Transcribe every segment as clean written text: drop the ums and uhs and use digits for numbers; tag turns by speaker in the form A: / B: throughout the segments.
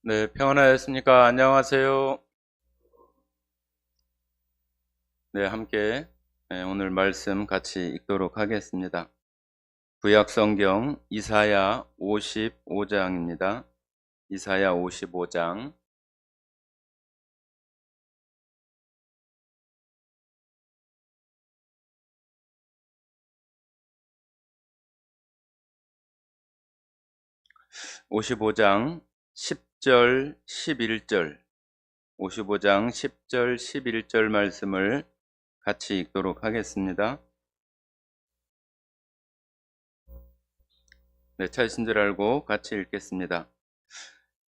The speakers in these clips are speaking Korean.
A: 네, 평안하셨습니까? 안녕하세요. 네, 함께 오늘 말씀 같이 읽도록 하겠습니다. 구약 성경 이사야 55장입니다. 이사야 55장. 오십오 장 10절, 11절, 55장 10절, 11절 말씀을 같이 읽도록 하겠습니다. 네, 찾으신 줄 알고 같이 읽겠습니다.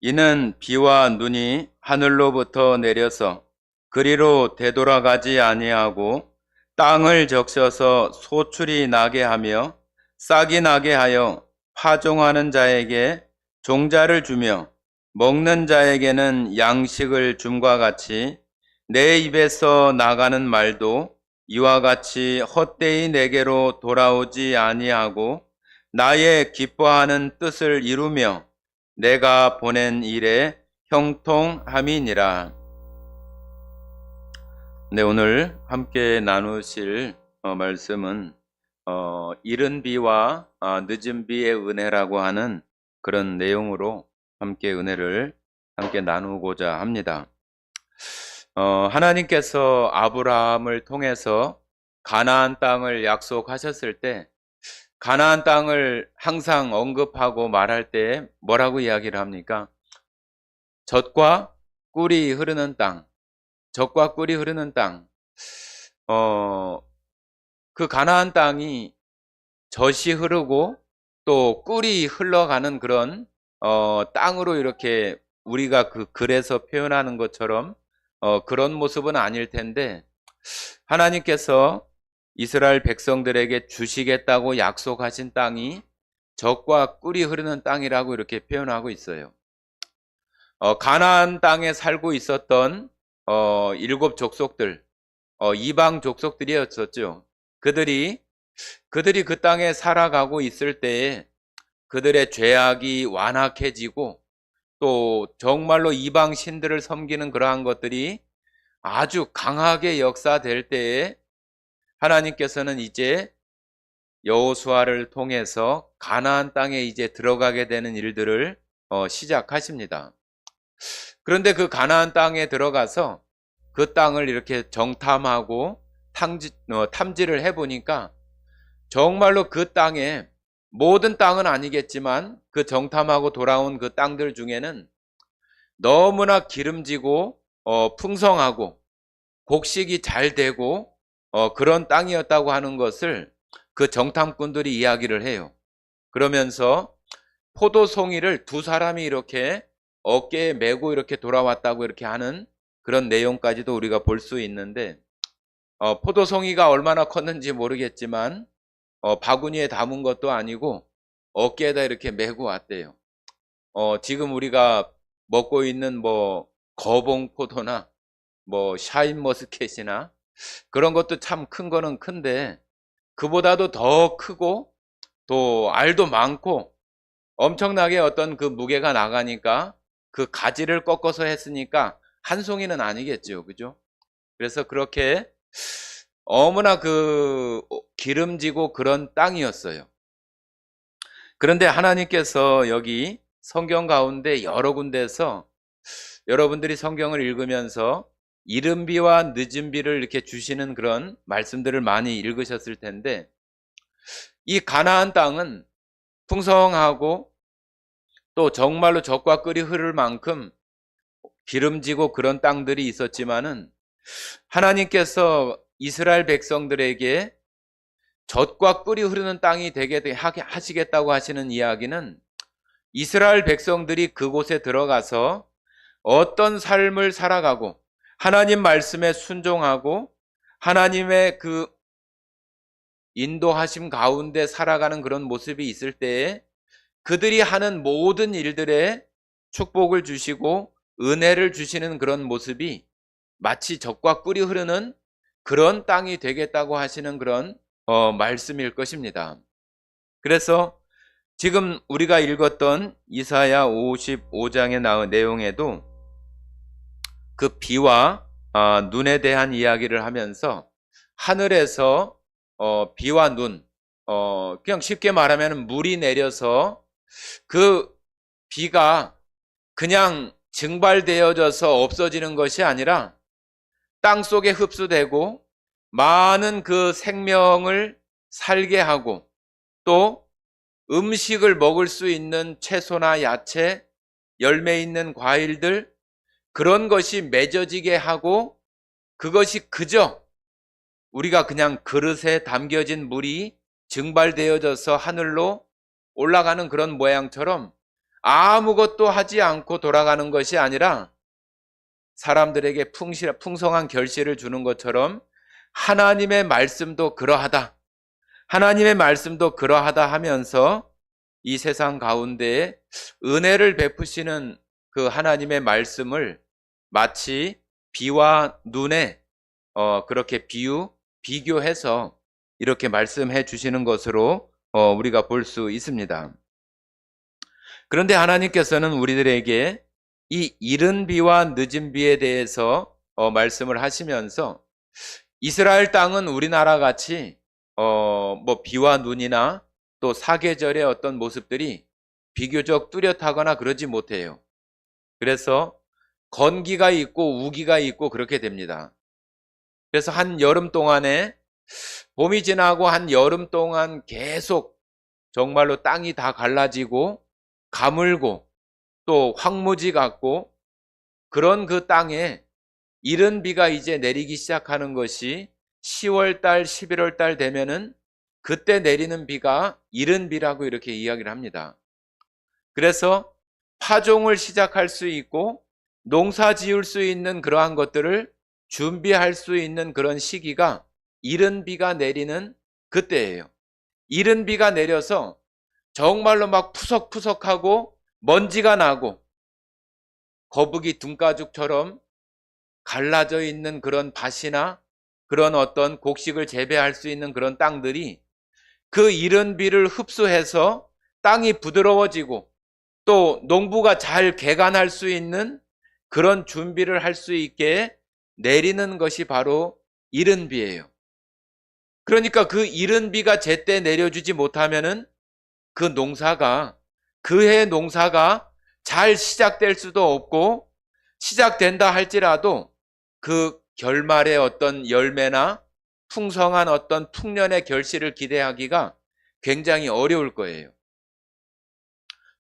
A: 이는 비와 눈이 하늘로부터 내려서 그리로 되돌아가지 아니하고 땅을 적셔서 소출이 나게 하며 싹이 나게 하여 파종하는 자에게 종자를 주며 먹는 자에게는 양식을 줌과 같이 내 입에서 나가는 말도 이와 같이 헛되이 내게로 돌아오지 아니하고 나의 기뻐하는 뜻을 이루며 내가 보낸 일에 형통함이니라. 네, 오늘 함께 나누실 말씀은 이른 비와 늦은 비의 은혜라고 하는 그런 내용으로 함께 은혜를 함께 나누고자 합니다. 하나님께서 아브라함을 통해서 가나안 땅을 약속하셨을 때 가나안 땅을 항상 언급하고 말할 때 뭐라고 이야기를 합니까? 젖과 꿀이 흐르는 땅, 젖과 꿀이 흐르는 땅. 그 가나안 땅이 젖이 흐르고 또 꿀이 흘러가는 그런 땅으로 이렇게 우리가 그 글에서 표현하는 것처럼 그런 모습은 아닐 텐데 하나님께서 이스라엘 백성들에게 주시겠다고 약속하신 땅이 젖과 꿀이 흐르는 땅이라고 이렇게 표현하고 있어요. 가나안 땅에 살고 있었던 일곱 족속들, 이방 족속들이었었죠. 그들이 그 땅에 살아가고 있을 때에 그들의 죄악이 완악해지고 또 정말로 이방 신들을 섬기는 그러한 것들이 아주 강하게 역사될 때에 하나님께서는 이제 여호수아를 통해서 가나안 땅에 이제 들어가게 되는 일들을 시작하십니다. 그런데 그 가나안 땅에 들어가서 그 땅을 이렇게 정탐하고 탐지를 해보니까 정말로 그 땅에 모든 땅은 아니겠지만 그 정탐하고 돌아온 그 땅들 중에는 너무나 기름지고 풍성하고 곡식이 잘 되고 그런 땅이었다고 하는 것을 그 정탐꾼들이 이야기를 해요. 그러면서 포도송이를 두 사람이 이렇게 어깨에 메고 이렇게 돌아왔다고 이렇게 하는 그런 내용까지도 우리가 볼 수 있는데 포도송이가 얼마나 컸는지 모르겠지만 바구니에 담은 것도 아니고 어깨에다 이렇게 메고 왔대요. 지금 우리가 먹고 있는 뭐 거봉포도나 뭐 샤인머스켓이나 그런 것도 참 큰 거는 큰데 그보다도 더 크고 또 알도 많고 엄청나게 어떤 그 무게가 나가니까 그 가지를 꺾어서 했으니까 한 송이는 아니겠죠. 그죠? 그래서 그렇게 너무나 그 기름지고 그런 땅이었어요. 그런데 하나님께서 여기 성경 가운데 여러 군데서 여러분들이 성경을 읽으면서 이른 비와 늦은 비를 이렇게 주시는 그런 말씀들을 많이 읽으셨을 텐데 이 가나안 땅은 풍성하고 또 정말로 젖과 꿀이 흐를 만큼 기름지고 그런 땅들이 있었지만은 하나님께서 이스라엘 백성들에게 젖과 꿀이 흐르는 땅이 되게 하시겠다고 하시는 이야기는 이스라엘 백성들이 그곳에 들어가서 어떤 삶을 살아가고 하나님 말씀에 순종하고 하나님의 그 인도하심 가운데 살아가는 그런 모습이 있을 때에 그들이 하는 모든 일들에 축복을 주시고 은혜를 주시는 그런 모습이 마치 젖과 꿀이 흐르는 그런 땅이 되겠다고 하시는 그런 말씀일 것입니다. 그래서 지금 우리가 읽었던 이사야 55장에 나온 내용에도 그 비와 눈에 대한 이야기를 하면서 하늘에서 비와 눈, 그냥 쉽게 말하면 물이 내려서 그 비가 그냥 증발되어져서 없어지는 것이 아니라 땅 속에 흡수되고 많은 그 생명을 살게 하고 또 음식을 먹을 수 있는 채소나 야채, 열매 있는 과일들, 그런 것이 맺어지게 하고 그것이 그저 우리가 그냥 그릇에 담겨진 물이 증발되어져서 하늘로 올라가는 그런 모양처럼 아무것도 하지 않고 돌아가는 것이 아니라 사람들에게 풍성한 결실을 주는 것처럼 하나님의 말씀도 그러하다. 하나님의 말씀도 그러하다 하면서 이 세상 가운데에 은혜를 베푸시는 그 하나님의 말씀을 마치 비와 눈에 그렇게 비교해서 이렇게 말씀해 주시는 것으로 우리가 볼 수 있습니다. 그런데 하나님께서는 우리들에게 이 이른 비와 늦은 비에 대해서 말씀을 하시면서 이스라엘 땅은 우리나라 같이 뭐 비와 눈이나 또 사계절의 어떤 모습들이 비교적 뚜렷하거나 그러지 못해요. 그래서 건기가 있고 우기가 있고 그렇게 됩니다. 그래서 한 여름 동안에 봄이 지나고 한 여름 동안 계속 정말로 땅이 다 갈라지고 가물고 또 황무지 같고 그런 그 땅에 이른 비가 이제 내리기 시작하는 것이 10월 달, 11월 달 되면은 그때 내리는 비가 이른 비라고 이렇게 이야기를 합니다. 그래서 파종을 시작할 수 있고 농사 지을 수 있는 그러한 것들을 준비할 수 있는 그런 시기가 이른 비가 내리는 그때예요. 이른 비가 내려서 정말로 막 푸석푸석하고 먼지가 나고 거북이 등가죽처럼 갈라져 있는 그런 밭이나 그런 어떤 곡식을 재배할 수 있는 그런 땅들이 그 이른 비를 흡수해서 땅이 부드러워지고 또 농부가 잘 개간할 수 있는 그런 준비를 할 수 있게 내리는 것이 바로 이른 비예요. 그러니까 그 이른 비가 제때 내려주지 못하면은 그 농사가 그해 농사가 잘 시작될 수도 없고 시작된다 할지라도 그 결말의 어떤 열매나 풍성한 어떤 풍년의 결실을 기대하기가 굉장히 어려울 거예요.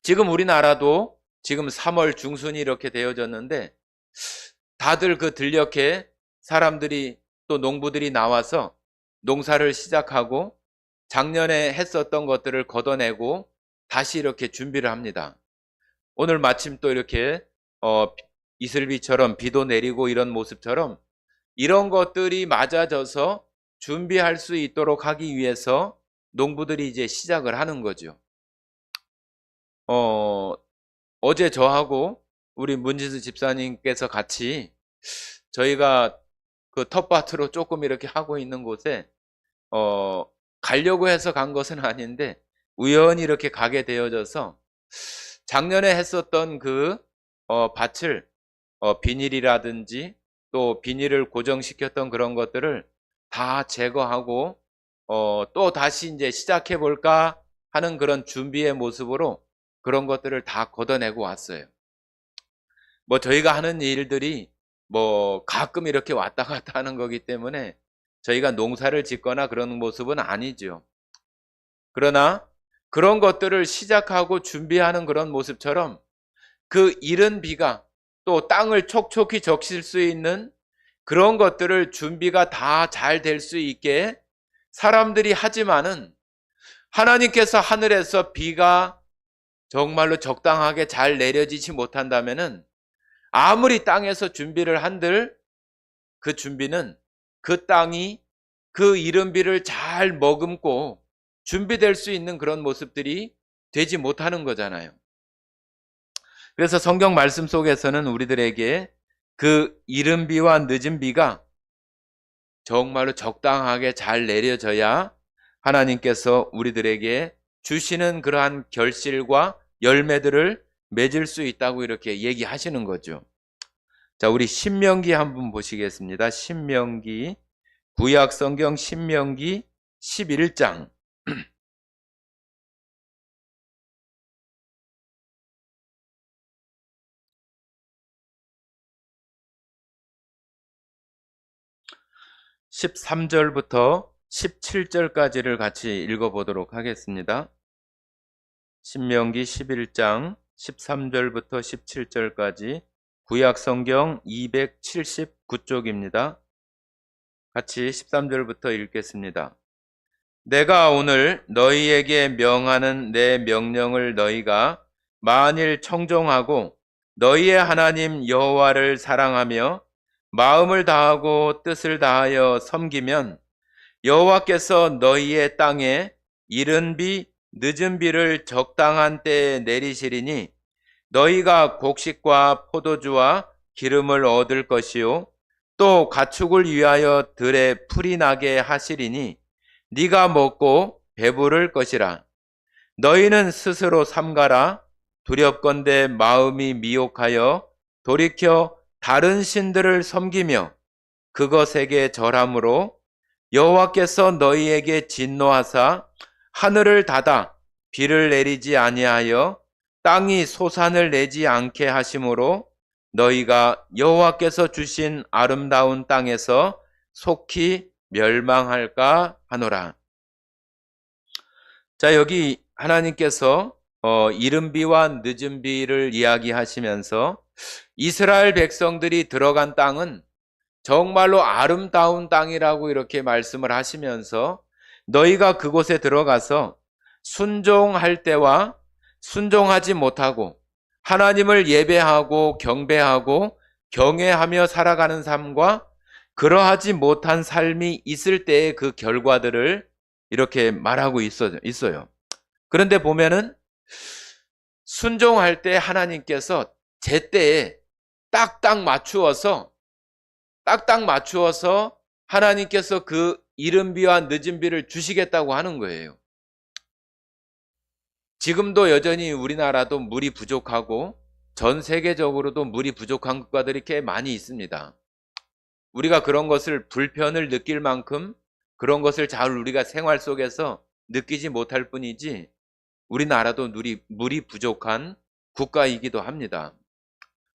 A: 지금 우리나라도 지금 3월 중순이 이렇게 되어졌는데 다들 그 들녘에 사람들이 또 농부들이 나와서 농사를 시작하고 작년에 했었던 것들을 걷어내고 다시 이렇게 준비를 합니다. 오늘 마침 또 이렇게 이슬비처럼 비도 내리고 이런 모습처럼 이런 것들이 맞아져서 준비할 수 있도록 하기 위해서 농부들이 이제 시작을 하는 거죠. 어제 저하고 우리 문지수 집사님께서 같이 저희가 그 텃밭으로 조금 이렇게 하고 있는 곳에 가려고 해서 간 것은 아닌데 우연히 이렇게 가게 되어져서 작년에 했었던 그 밭을 비닐이라든지 또 비닐을 고정시켰던 그런 것들을 다 제거하고 또 다시 이제 시작해 볼까 하는 그런 준비의 모습으로 그런 것들을 다 걷어내고 왔어요. 뭐 저희가 하는 일들이 뭐 가끔 이렇게 왔다 갔다 하는 거기 때문에 저희가 농사를 짓거나 그런 모습은 아니죠. 그러나 그런 것들을 시작하고 준비하는 그런 모습처럼 그 이른 비가 또 땅을 촉촉히 적실 수 있는 그런 것들을 준비가 다 잘 될 수 있게 사람들이 하지만은 하나님께서 하늘에서 비가 정말로 적당하게 잘 내려지지 못한다면은 아무리 땅에서 준비를 한들 그 준비는 그 땅이 그 이른 비를 잘 머금고 준비될 수 있는 그런 모습들이 되지 못하는 거잖아요. 그래서 성경 말씀 속에서는 우리들에게 그 이른 비와 늦은 비가 정말로 적당하게 잘 내려져야 하나님께서 우리들에게 주시는 그러한 결실과 열매들을 맺을 수 있다고 이렇게 얘기하시는 거죠. 자, 우리 신명기 한번 보시겠습니다. 신명기, 구약 성경 신명기 11장. 13절부터 17절까지를 같이 읽어보도록 하겠습니다. 신명기 11장 13절부터 17절까지 구약 성경 279쪽입니다. 같이 13절부터 읽겠습니다. 내가 오늘 너희에게 명하는 내 명령을 너희가 만일 청종하고 너희의 하나님 여호와를 사랑하며 마음을 다하고 뜻을 다하여 섬기면 여호와께서 너희의 땅에 이른 비 늦은 비를 적당한 때에 내리시리니 너희가 곡식과 포도주와 기름을 얻을 것이요 또 가축을 위하여 들에 풀이 나게 하시리니 네가 먹고 배부를 것이라. 너희는 스스로 삼가라. 두렵건대 마음이 미혹하여 돌이켜 다른 신들을 섬기며 그것에게 절함으로 여호와께서 너희에게 진노하사 하늘을 닫아 비를 내리지 아니하여 땅이 소산을 내지 않게 하심으로 너희가 여호와께서 주신 아름다운 땅에서 속히 멸망할까 하노라. 자, 여기 하나님께서 이른 비와 늦은 비를 이야기하시면서 이스라엘 백성들이 들어간 땅은 정말로 아름다운 땅이라고 이렇게 말씀을 하시면서 너희가 그곳에 들어가서 순종할 때와 순종하지 못하고 하나님을 예배하고 경배하고 경외하며 살아가는 삶과 그러하지 못한 삶이 있을 때의 그 결과들을 이렇게 말하고 있어요. 그런데 보면은 순종할 때 하나님께서 제때에 딱딱 맞추어서 하나님께서 그 이른 비와 늦은 비를 주시겠다고 하는 거예요. 지금도 여전히 우리나라도 물이 부족하고 전 세계적으로도 물이 부족한 국가들이 꽤 많이 있습니다. 우리가 그런 것을 불편을 느낄 만큼 그런 것을 잘 우리가 생활 속에서 느끼지 못할 뿐이지 우리나라도 물이 부족한 국가이기도 합니다.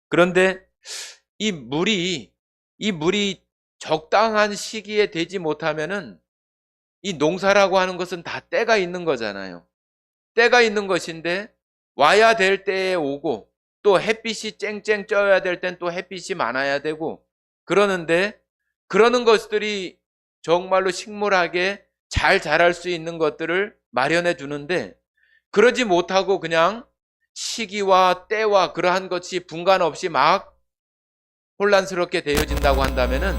A: 그런데 이 물이 적당한 시기에 되지 못하면은 이 농사라고 하는 것은 다 때가 있는 거잖아요. 때가 있는 것인데 와야 될 때에 오고 또 햇빛이 쨍쨍 쪄야 될 땐 또 햇빛이 많아야 되고 그러는데 그러는 것들이 정말로 식물하게 잘 자랄 수 있는 것들을 마련해 주는데 그러지 못하고 그냥 시기와 때와 그러한 것이 분간 없이 막 혼란스럽게 되어진다고 한다면은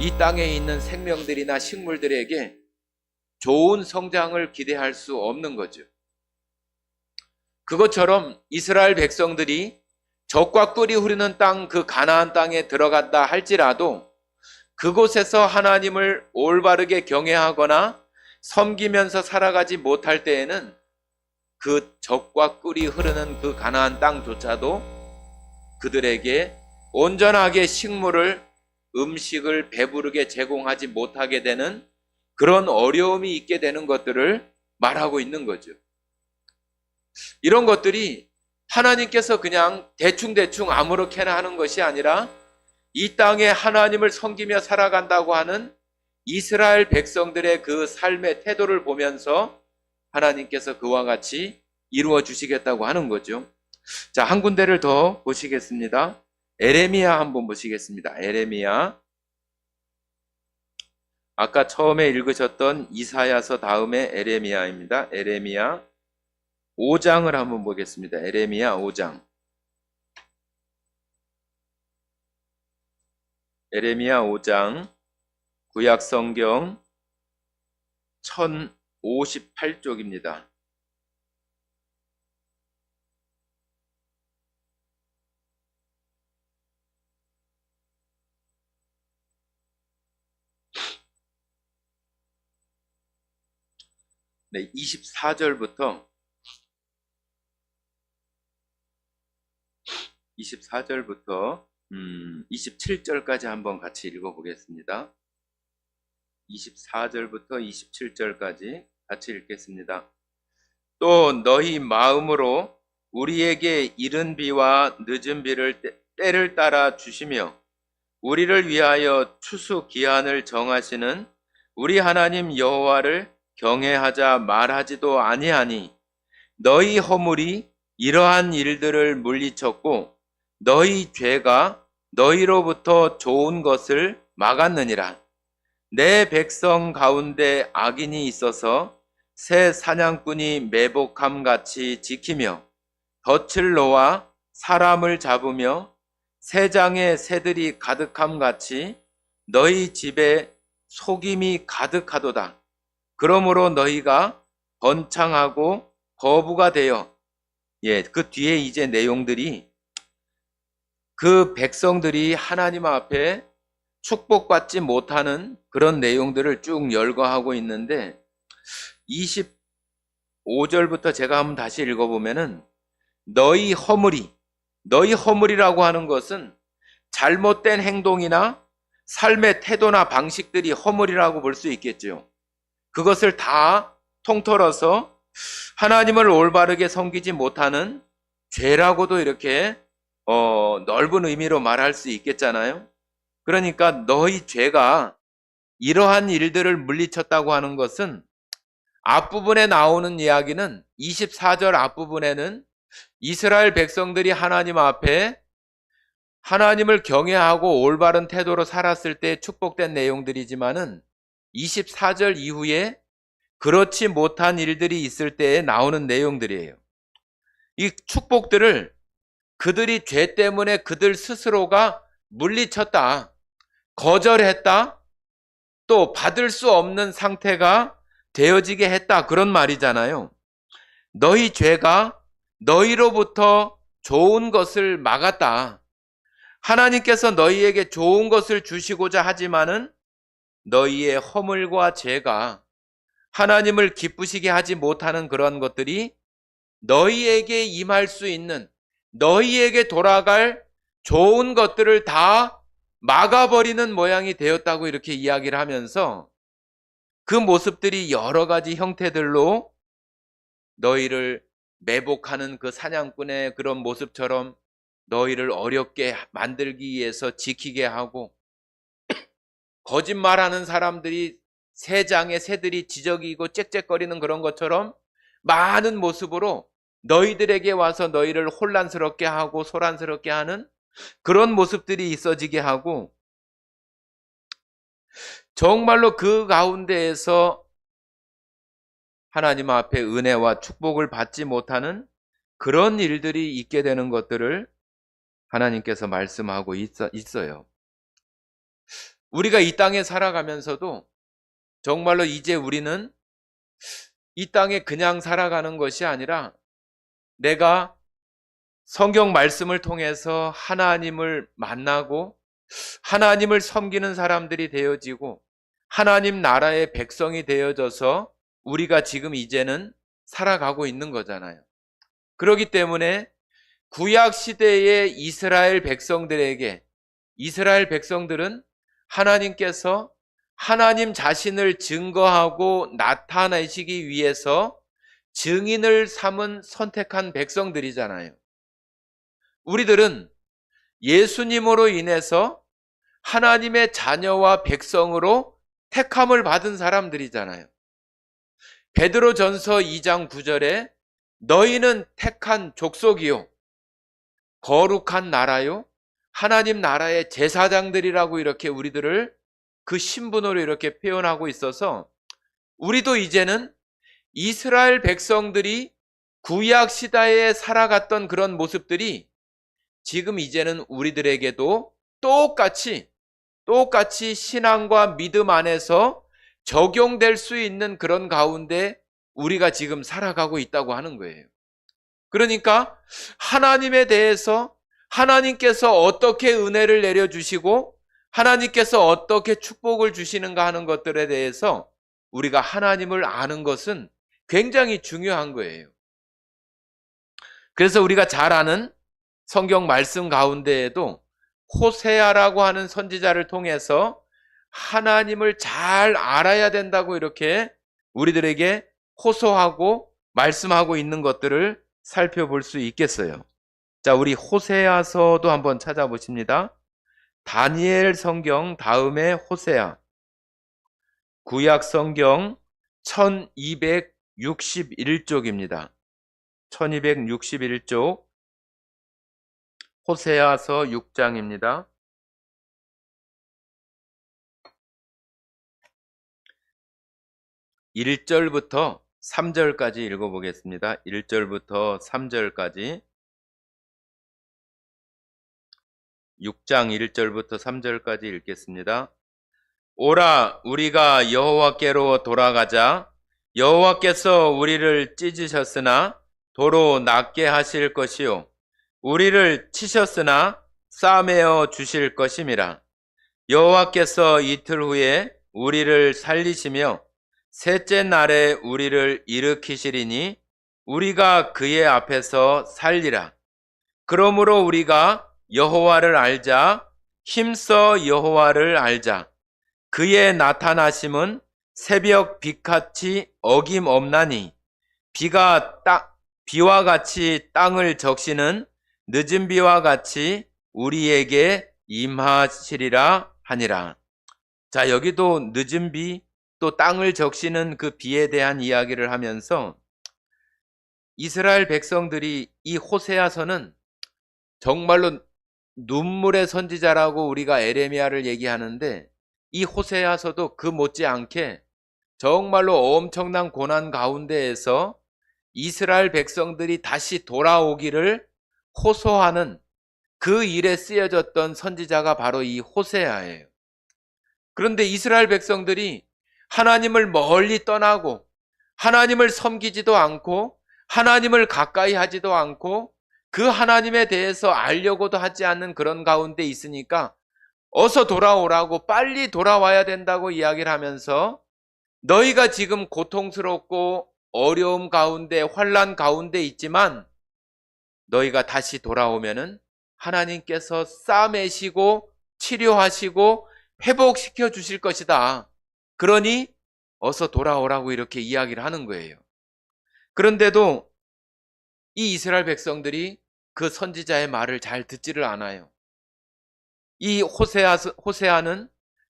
A: 이 땅에 있는 생명들이나 식물들에게 좋은 성장을 기대할 수 없는 거죠. 그것처럼 이스라엘 백성들이 젖과 꿀이 흐르는 땅, 그 가나안 땅에 들어갔다 할지라도 그곳에서 하나님을 올바르게 경외하거나 섬기면서 살아가지 못할 때에는 그 젖과 꿀이 흐르는 그 가나안 땅조차도 그들에게 온전하게 음식을 배부르게 제공하지 못하게 되는 그런 어려움이 있게 되는 것들을 말하고 있는 거죠. 이런 것들이 하나님께서 그냥 대충대충 아무렇게나 하는 것이 아니라 이 땅에 하나님을 섬기며 살아간다고 하는 이스라엘 백성들의 그 삶의 태도를 보면서 하나님께서 그와 같이 이루어 주시겠다고 하는 거죠. 자, 한 군데를 더 보시겠습니다. 에레미야 한번 보시겠습니다. 에레미야. 아까 처음에 읽으셨던 이사야서 다음에 에레미야입니다. 에레미야 5장을 한번 보겠습니다. 에레미야 5장. 에레미야 5장 구약 성경 1058쪽입니다. 네, 24절부터 27절까지 한번 같이 읽어보겠습니다. 24절부터 27절까지 같이 읽겠습니다. 또 너희 마음으로 우리에게 이른 비와 늦은 비를 때를 따라 주시며 우리를 위하여 추수 기한을 정하시는 우리 하나님 여호와를 경외하자 말하지도 아니하니 너희 허물이 이러한 일들을 물리쳤고 너희 죄가 너희로부터 좋은 것을 막았느니라. 내 백성 가운데 악인이 있어서 새 사냥꾼이 매복함같이 지키며 덫을 놓아 사람을 잡으며 새장에 새들이 가득함같이 너희 집에 속임이 가득하도다. 그러므로 너희가 번창하고 거부가 되어, 그 뒤에 이제 내용들이 그 백성들이 하나님 앞에 축복받지 못하는 그런 내용들을 쭉 열거하고 있는데 25절부터 제가 한번 다시 읽어보면은 너희 허물이라고 하는 것은 잘못된 행동이나 삶의 태도나 방식들이 허물이라고 볼 수 있겠죠. 그것을 다 통틀어서 하나님을 올바르게 섬기지 못하는 죄라고도 이렇게 넓은 의미로 말할 수 있겠잖아요. 그러니까 너희 죄가 이러한 일들을 물리쳤다고 하는 것은 앞부분에 나오는 이야기는 24절 앞부분에는 이스라엘 백성들이 하나님 앞에 하나님을 경외하고 올바른 태도로 살았을 때 축복된 내용들이지만은 24절 이후에 그렇지 못한 일들이 있을 때에 나오는 내용들이에요. 이 축복들을 그들이 죄 때문에 그들 스스로가 물리쳤다, 거절했다, 또 받을 수 없는 상태가 되어지게 했다, 그런 말이잖아요. 너희 죄가 너희로부터 좋은 것을 막았다. 하나님께서 너희에게 좋은 것을 주시고자 하지만은 너희의 허물과 죄가 하나님을 기쁘시게 하지 못하는 그런 것들이 너희에게 임할 수 있는, 너희에게 돌아갈 좋은 것들을 다 막아버리는 모양이 되었다고 이렇게 이야기를 하면서 그 모습들이 여러 가지 형태들로 너희를 매복하는 그 사냥꾼의 그런 모습처럼 너희를 어렵게 만들기 위해서 지키게 하고, 거짓말하는 사람들이 새장에 새들이 지저귀고 짹짹거리는 그런 것처럼 많은 모습으로 너희들에게 와서 너희를 혼란스럽게 하고 소란스럽게 하는 그런 모습들이 있어지게 하고, 정말로 그 가운데에서 하나님 앞에 은혜와 축복을 받지 못하는 그런 일들이 있게 되는 것들을 하나님께서 말씀하고 있어요. 우리가 이 땅에 살아가면서도 정말로 이제 우리는 이 땅에 그냥 살아가는 것이 아니라 내가 성경 말씀을 통해서 하나님을 만나고 하나님을 섬기는 사람들이 되어지고 하나님 나라의 백성이 되어져서 우리가 지금 이제는 살아가고 있는 거잖아요. 그렇기 때문에 구약 시대의 이스라엘 백성들에게, 이스라엘 백성들은 하나님께서 하나님 자신을 증거하고 나타내시기 위해서 증인을 삼은 선택한 백성들이잖아요. 우리들은 예수님으로 인해서 하나님의 자녀와 백성으로 택함을 받은 사람들이잖아요. 베드로전서 2장 9절에 너희는 택한 족속이요 거룩한 나라요 하나님 나라의 제사장들이라고 이렇게 우리들을 그 신분으로 이렇게 표현하고 있어서 우리도 이제는 이스라엘 백성들이 구약 시대에 살아갔던 그런 모습들이 지금 이제는 우리들에게도 똑같이 신앙과 믿음 안에서 적용될 수 있는 그런 가운데 우리가 지금 살아가고 있다고 하는 거예요. 그러니까 하나님에 대해서 하나님께서 어떻게 은혜를 내려주시고 하나님께서 어떻게 축복을 주시는가 하는 것들에 대해서 우리가 하나님을 아는 것은 굉장히 중요한 거예요. 그래서 우리가 잘 아는 성경 말씀 가운데에도 호세아라고 하는 선지자를 통해서 하나님을 잘 알아야 된다고 이렇게 우리들에게 호소하고 말씀하고 있는 것들을 살펴볼 수 있겠어요. 자, 우리 호세아서도 한번 찾아보십니다. 다니엘 성경 다음에 호세아. 구약 성경 1261쪽입니다. 1261쪽 호세아서 6장입니다. 1절부터 3절까지 읽어보겠습니다. 1절부터 3절까지 6장 1절부터 3절까지 읽겠습니다. 오라 우리가 여호와께로 돌아가자. 여호와께서 우리를 찢으셨으나 도로 낫게 하실 것이요 우리를 치셨으나 싸매어 주실 것임이라. 여호와께서 이틀 후에 우리를 살리시며 셋째 날에 우리를 일으키시리니 우리가 그의 앞에서 살리라. 그러므로 우리가 여호와를 알자. 힘써 여호와를 알자. 그의 나타나심은 새벽 빛같이 어김없나니 비와 같이 땅을 적시는 늦은 비와 같이 우리에게 임하시리라 하니라. 자, 여기도 늦은 비, 또 땅을 적시는 그 비에 대한 이야기를 하면서 이스라엘 백성들이 이 호세아서는 정말로 눈물의 선지자라고 우리가 에레미야를 얘기하는데 이 호세아서도 그 못지않게 정말로 엄청난 고난 가운데에서 이스라엘 백성들이 다시 돌아오기를 호소하는 그 일에 쓰여졌던 선지자가 바로 이 호세아예요. 그런데 이스라엘 백성들이 하나님을 멀리 떠나고 하나님을 섬기지도 않고 하나님을 가까이 하지도 않고 그 하나님에 대해서 알려고도 하지 않는 그런 가운데 있으니까 어서 돌아오라고 빨리 돌아와야 된다고 이야기를 하면서 너희가 지금 고통스럽고 어려움 가운데 환난 가운데 있지만 너희가 다시 돌아오면은 하나님께서 싸매시고 치료하시고 회복시켜 주실 것이다. 그러니 어서 돌아오라고 이렇게 이야기를 하는 거예요. 그런데도 이 이스라엘 백성들이 그 선지자의 말을 잘 듣지를 않아요. 이 호세아는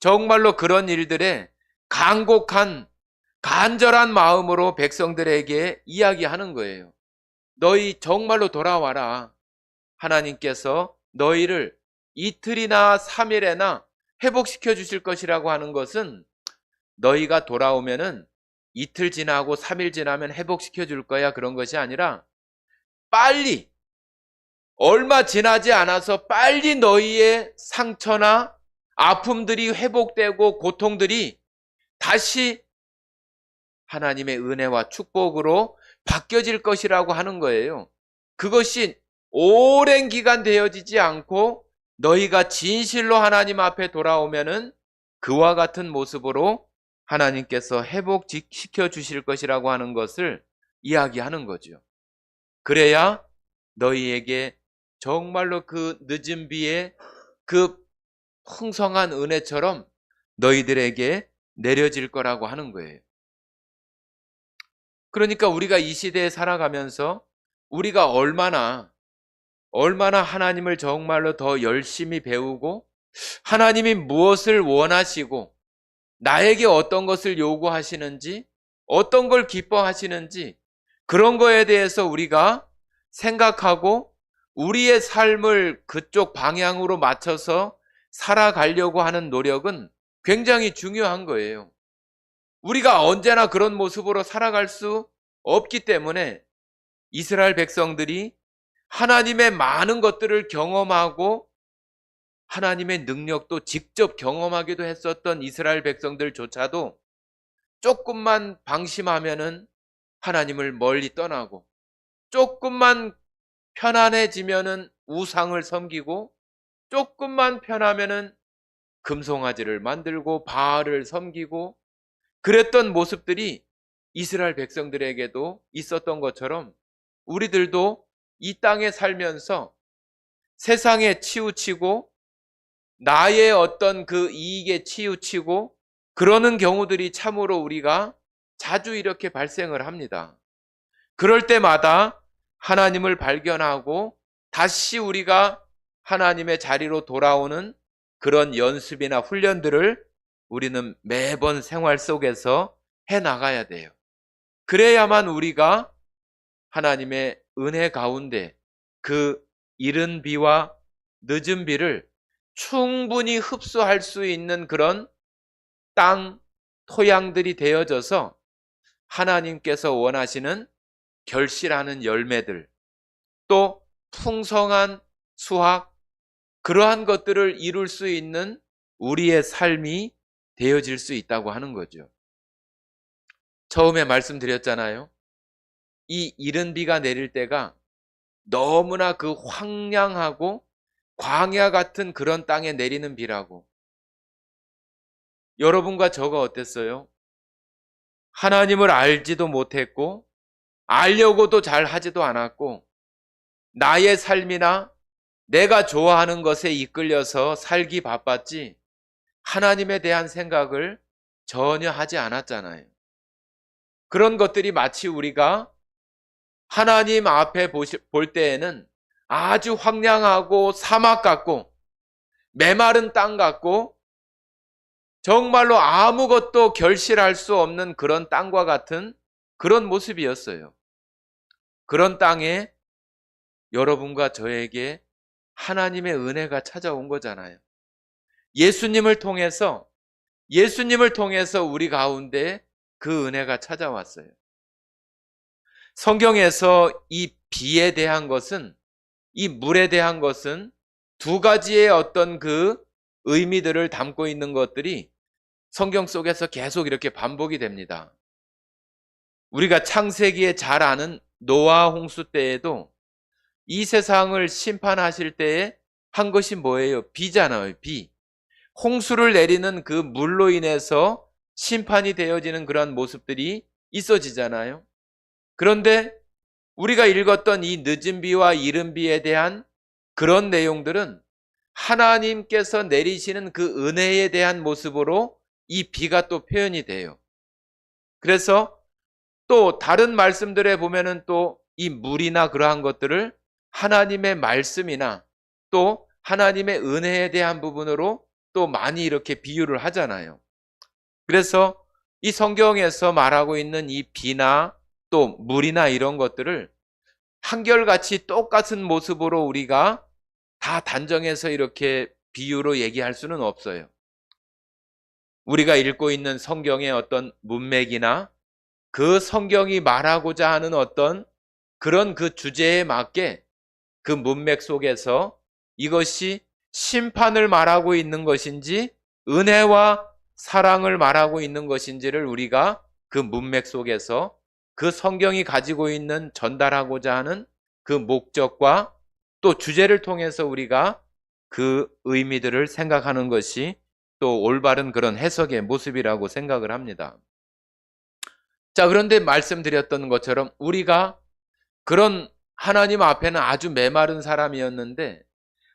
A: 정말로 그런 일들에 간곡한 간절한 마음으로 백성들에게 이야기하는 거예요. 너희 정말로 돌아와라. 하나님께서 너희를 이틀이나 3일에나 회복시켜 주실 것이라고 하는 것은 너희가 돌아오면은 이틀 지나고 3일 지나면 회복시켜 줄 거야 그런 것이 아니라 빨리 얼마 지나지 않아서 빨리 너희의 상처나 아픔들이 회복되고 고통들이 다시 하나님의 은혜와 축복으로 바뀌어질 것이라고 하는 거예요. 그것이 오랜 기간 되어지지 않고 너희가 진실로 하나님 앞에 돌아오면은 그와 같은 모습으로 하나님께서 회복시켜 주실 것이라고 하는 것을 이야기하는 거죠. 그래야 너희에게 정말로 그 늦은 비에 그 풍성한 은혜처럼 너희들에게 내려질 거라고 하는 거예요. 그러니까 우리가 이 시대에 살아가면서 우리가 얼마나 하나님을 정말로 더 열심히 배우고 하나님이 무엇을 원하시고 나에게 어떤 것을 요구하시는지 어떤 걸 기뻐하시는지 그런 거에 대해서 우리가 생각하고 우리의 삶을 그쪽 방향으로 맞춰서 살아가려고 하는 노력은 굉장히 중요한 거예요. 우리가 언제나 그런 모습으로 살아갈 수 없기 때문에 이스라엘 백성들이 하나님의 많은 것들을 경험하고 하나님의 능력도 직접 경험하기도 했었던 이스라엘 백성들조차도 조금만 방심하면은 하나님을 멀리 떠나고 조금만 편안해지면은 우상을 섬기고 조금만 편하면은 금송아지를 만들고 바알을 섬기고 그랬던 모습들이 이스라엘 백성들에게도 있었던 것처럼 우리들도 이 땅에 살면서 세상에 치우치고 나의 어떤 그 이익에 치우치고 그러는 경우들이 참으로 우리가 자주 이렇게 발생을 합니다. 그럴 때마다 하나님을 발견하고 다시 우리가 하나님의 자리로 돌아오는 그런 연습이나 훈련들을 우리는 매번 생활 속에서 해 나가야 돼요. 그래야만 우리가 하나님의 은혜 가운데 그 이른 비와 늦은 비를 충분히 흡수할 수 있는 그런 땅, 토양들이 되어져서 하나님께서 원하시는 결실하는 열매들, 또 풍성한 수확, 그러한 것들을 이룰 수 있는 우리의 삶이 되어질 수 있다고 하는 거죠. 처음에 말씀드렸잖아요. 이 이른 비가 내릴 때가 너무나 그 황량하고 광야 같은 그런 땅에 내리는 비라고. 여러분과 저가 어땠어요? 하나님을 알지도 못했고 알려고도 잘 하지도 않았고 나의 삶이나 내가 좋아하는 것에 이끌려서 살기 바빴지 하나님에 대한 생각을 전혀 하지 않았잖아요. 그런 것들이 마치 우리가 하나님 앞에 볼 때에는 아주 황량하고 사막 같고 메마른 땅 같고 정말로 아무것도 결실할 수 없는 그런 땅과 같은 그런 모습이었어요. 그런 땅에 여러분과 저에게 하나님의 은혜가 찾아온 거잖아요. 예수님을 통해서 우리 가운데 그 은혜가 찾아왔어요. 성경에서 이 비에 대한 것은, 이 물에 대한 것은 두 가지의 어떤 그 의미들을 담고 있는 것들이 성경 속에서 계속 이렇게 반복이 됩니다. 우리가 창세기에 잘 아는 노아 홍수 때에도 이 세상을 심판하실 때에 한 것이 뭐예요? 비잖아요, 비. 홍수를 내리는 그 물로 인해서 심판이 되어지는 그런 모습들이 있어지잖아요. 그런데 우리가 읽었던 이 늦은 비와 이른 비에 대한 그런 내용들은 하나님께서 내리시는 그 은혜에 대한 모습으로 이 비가 또 표현이 돼요. 그래서 또 다른 말씀들에 보면은 또 이 물이나 그러한 것들을 하나님의 말씀이나 또 하나님의 은혜에 대한 부분으로 또 많이 이렇게 비유를 하잖아요. 그래서 이 성경에서 말하고 있는 이 비나 또 물이나 이런 것들을 한결같이 똑같은 모습으로 우리가 다 단정해서 이렇게 비유로 얘기할 수는 없어요. 우리가 읽고 있는 성경의 어떤 문맥이나 그 성경이 말하고자 하는 어떤 그런 그 주제에 맞게 그 문맥 속에서 이것이 심판을 말하고 있는 것인지 은혜와 사랑을 말하고 있는 것인지를 우리가 그 문맥 속에서 그 성경이 가지고 있는 전달하고자 하는 그 목적과 또 주제를 통해서 우리가 그 의미들을 생각하는 것이 또 올바른 그런 해석의 모습이라고 생각을 합니다. 자, 그런데 말씀드렸던 것처럼 우리가 그런 하나님 앞에는 아주 메마른 사람이었는데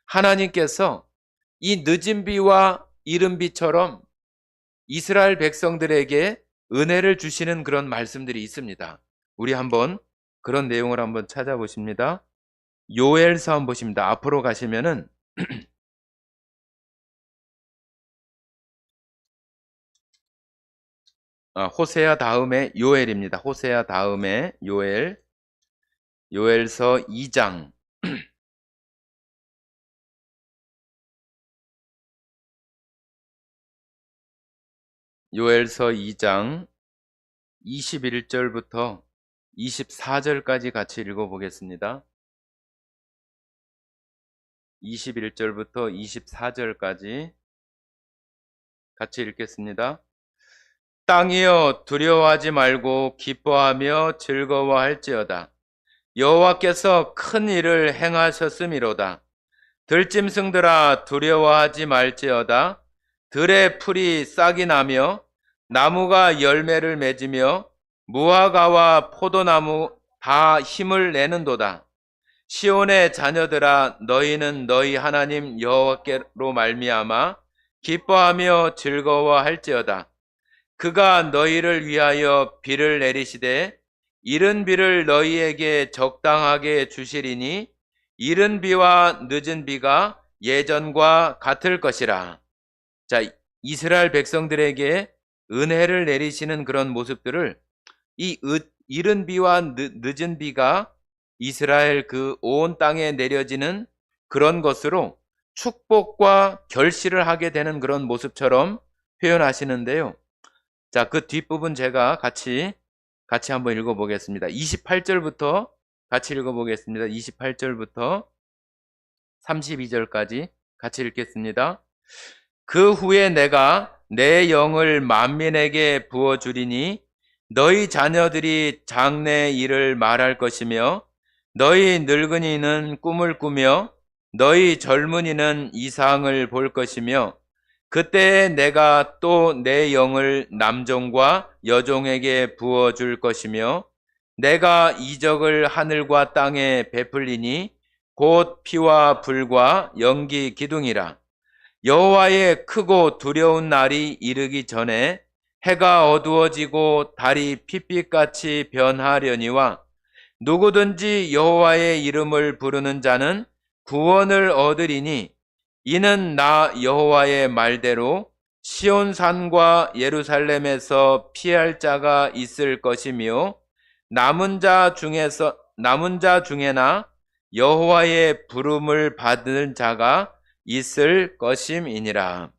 A: 하나님께서 이 늦은 비와 이른 비처럼 이스라엘 백성들에게 은혜를 주시는 그런 말씀들이 있습니다. 우리 한번 그런 내용을 한번 찾아보십니다. 요엘서 한번 보십니다. 앞으로 가시면은 호세아 다음에 요엘입니다. 호세아 다음에 요엘, 요엘서 2장 요엘서 2장 21절부터 24절까지 같이 읽어보겠습니다. 21절부터 24절까지 같이 읽겠습니다. 땅이여 두려워하지 말고 기뻐하며 즐거워할지어다. 여호와께서 큰 일을 행하셨음이로다. 들짐승들아 두려워하지 말지어다. 들의 풀이 싹이 나며 나무가 열매를 맺으며 무화과와 포도나무 다 힘을 내는도다. 시온의 자녀들아, 너희는 너희 하나님 여호와께로 말미암아 기뻐하며 즐거워할지어다. 그가 너희를 위하여 비를 내리시되 이른 비를 너희에게 적당하게 주시리니 이른 비와 늦은 비가 예전과 같을 것이라. 자, 이스라엘 백성들에게 은혜를 내리시는 그런 모습들을 이른 비와 늦은 비가 이스라엘 그 온 땅에 내려지는 그런 것으로 축복과 결실을 하게 되는 그런 모습처럼 표현하시는데요. 자, 그 뒷부분 제가 같이 한번 읽어보겠습니다. 28절부터 같이 읽어보겠습니다. 28절부터 32절까지 같이 읽겠습니다. 그 후에 내가 내 영을 만민에게 부어주리니 너희 자녀들이 장래 일을 말할 것이며 너희 늙은이는 꿈을 꾸며 너희 젊은이는 이상을 볼 것이며 그때 내가 또 내 영을 남종과 여종에게 부어줄 것이며 내가 이적을 하늘과 땅에 베풀리니 곧 피와 불과 연기 기둥이라. 여호와의 크고 두려운 날이 이르기 전에 해가 어두워지고 달이 핏빛같이 변하려니와 누구든지 여호와의 이름을 부르는 자는 구원을 얻으리니 이는 나 여호와의 말대로 시온산과 예루살렘에서 피할 자가 있을 것이며 남은 자 중에나 여호와의 부름을 받은 자가 있을 것임이니라.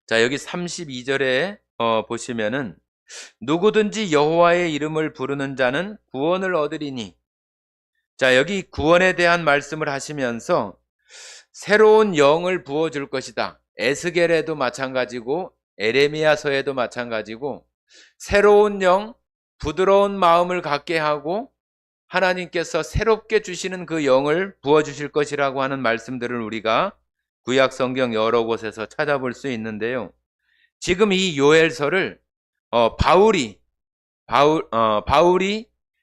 A: 자, 여기 32절에 보시면은 누구든지 여호와의 이름을 부르는 자는 구원을 얻으리니. 자, 여기 구원에 대한 말씀을 하시면서 새로운 영을 부어줄 것이다. 에스겔에도 마찬가지고 에레미야서에도 마찬가지고 새로운 영, 부드러운 마음을 갖게 하고 하나님께서 새롭게 주시는 그 영을 부어주실 것이라고 하는 말씀들을 우리가 구약 성경 여러 곳에서 찾아볼 수 있는데요. 지금 이 요엘서를 바울이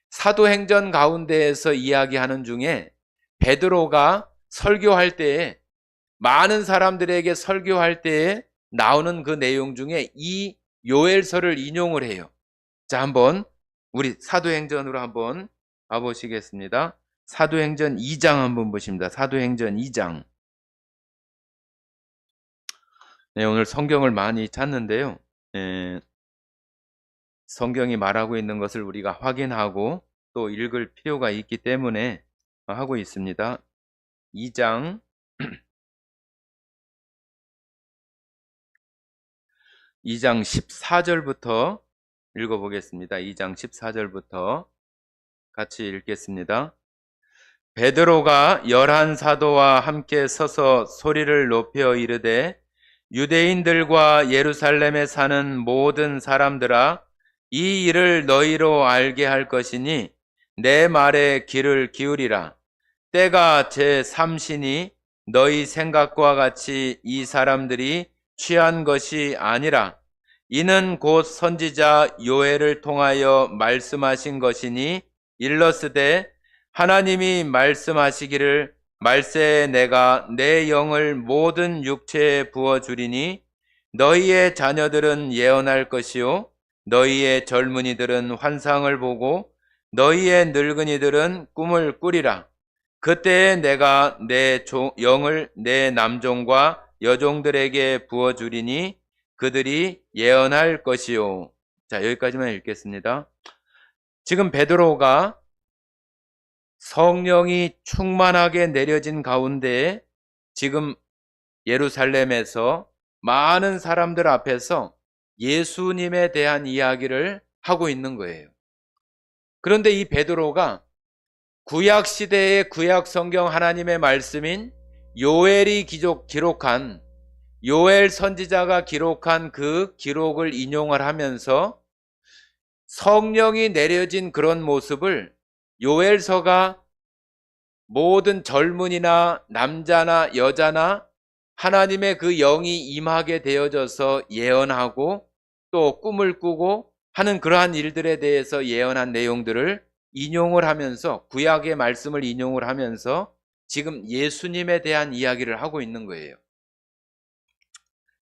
A: 사도행전 가운데에서 이야기하는 중에 베드로가 설교할 때에 많은 사람들에게 설교할 때에 나오는 그 내용 중에 이 요엘서를 인용을 해요. 자, 한번 우리 사도행전으로 한번 가보시겠습니다. 사도행전 2장 한번 보십니다. 사도행전 2장. 네, 오늘 성경을 많이 찾는데요. 성경이 말하고 있는 것을 우리가 확인하고 또 읽을 필요가 있기 때문에 하고 있습니다. 2장 2장 14절부터 읽어보겠습니다. 2장 14절부터 같이 읽겠습니다. 베드로가 11사도와 함께 서서 소리를 높여 이르되 유대인들과 예루살렘에 사는 모든 사람들아, 이 일을 너희로 알게 할 것이니 내 말에 귀를 기울이라. 때가 제3시니 너희 생각과 같이 이 사람들이 취한 것이 아니라 이는 곧 선지자 요엘을 통하여 말씀하신 것이니 일러스되 하나님이 말씀하시기를 말세에 내가 내 영을 모든 육체에 부어주리니 너희의 자녀들은 예언할 것이요 너희의 젊은이들은 환상을 보고 너희의 늙은이들은 꿈을 꾸리라. 그때에 내가 내 영을 내 남종과 여종들에게 부어주리니 그들이 예언할 것이요. 자, 여기까지만 읽겠습니다. 지금 베드로가 성령이 충만하게 내려진 가운데에 지금 예루살렘에서 많은 사람들 앞에서 예수님에 대한 이야기를 하고 있는 거예요. 그런데 이 베드로가 구약 시대의 구약 성경 하나님의 말씀인 요엘이 기록한 요엘 선지자가 기록한 그 기록을 인용을 하면서 성령이 내려진 그런 모습을 요엘서가 모든 젊은이나 남자나 여자나 하나님의 그 영이 임하게 되어져서 예언하고 또 꿈을 꾸고 하는 그러한 일들에 대해서 예언한 내용들을 인용을 하면서, 구약의 말씀을 인용을 하면서 지금 예수님에 대한 이야기를 하고 있는 거예요.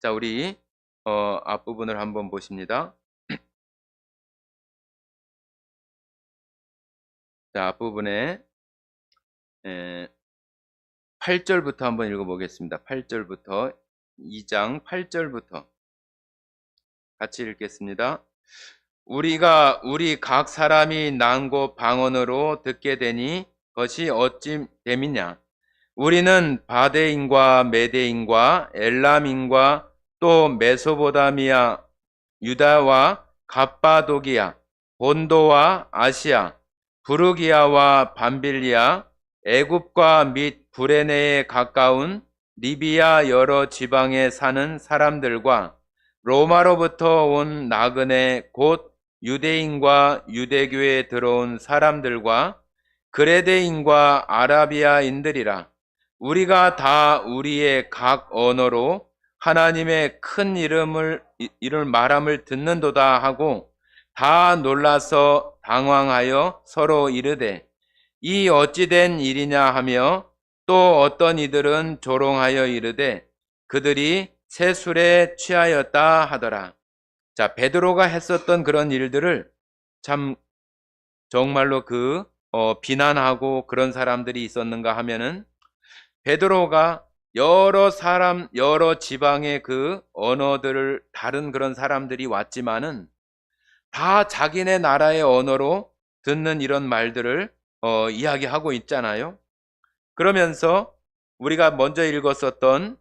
A: 자, 우리 앞부분을 한번 보십니다. 자, 앞부분에 8절부터 한번 읽어보겠습니다. 8절부터, 2장 8절부터 같이 읽겠습니다. 우리 각 사람이 난 곳 방언으로 듣게 되니 그것이 어찌 됨이냐? 우리는 바데인과 메데인과 엘람인과 또 메소보다미아, 유다와 갑바도기아, 본도와 아시아, 부르기아와 밤빌리아, 애굽과 및 브레네에 가까운 리비아 여러 지방에 사는 사람들과 로마로부터 온 나그네 곧 유대인과 유대교에 들어온 사람들과 그레데인과 아라비아인들이라. 우리가 다 우리의 각 언어로 하나님의 큰 이름을 말함을 듣는도다 하고 다 놀라서 당황하여 서로 이르되 이 어찌된 일이냐 하며, 또 어떤 이들은 조롱하여 이르되 그들이 새 술에 취하였다 하더라. 자, 베드로가 했었던 그런 일들을 참 정말로 비난하고 그런 사람들이 있었는가 하면은, 베드로가 여러 지방의 그 언어들을 다른 그런 사람들이 왔지만은 다 자기네 나라의 언어로 듣는 이런 말들을 이야기하고 있잖아요. 그러면서 우리가 먼저 읽었었던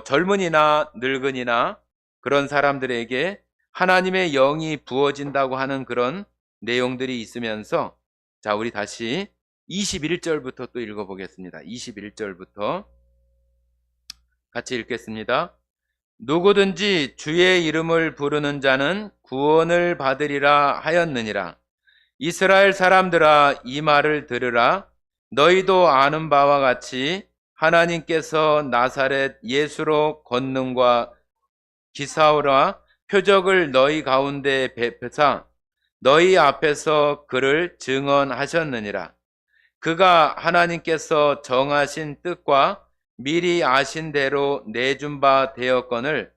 A: 젊은이나 늙은이나 그런 사람들에게 하나님의 영이 부어진다고 하는 그런 내용들이 있으면서, 자, 우리 다시 21절부터 또 읽어보겠습니다. 21절부터 같이 읽겠습니다. 누구든지 주의 이름을 부르는 자는 구원을 받으리라 하였느니라. 이스라엘 사람들아, 이 말을 들으라. 너희도 아는 바와 같이 하나님께서 나사렛 예수로 권능과 기사와 표적을 너희 가운데 베푸사 너희 앞에서 그를 증언하셨느니라. 그가 하나님께서 정하신 뜻과 미리 아신 대로 내준 바 되었거늘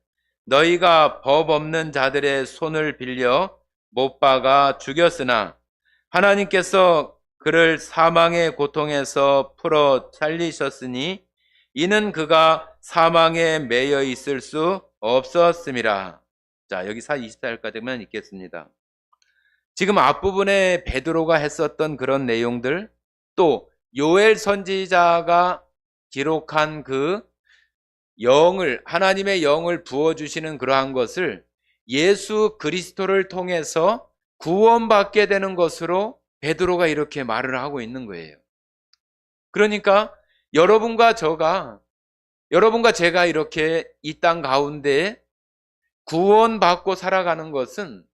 A: 너희가 법 없는 자들의 손을 빌려 못 박아 죽였으나 하나님께서 그를 사망의 고통에서 풀어 살리셨으니 이는 그가 사망에 매여 있을 수 없었음이라. 자, 여기 24절까지만 읽겠습니다. 지금 앞부분에 베드로가 했었던 그런 내용들, 또 요엘 선지자가 기록한 그 하나님의 영을 부어주시는 그러한 것을 예수 그리스도를 통해서 구원받게 되는 것으로 베드로가 이렇게 말을 하고 있는 거예요. 그러니까 여러분과 제가 이렇게 이 땅 가운데 구원받고 살아가는 것은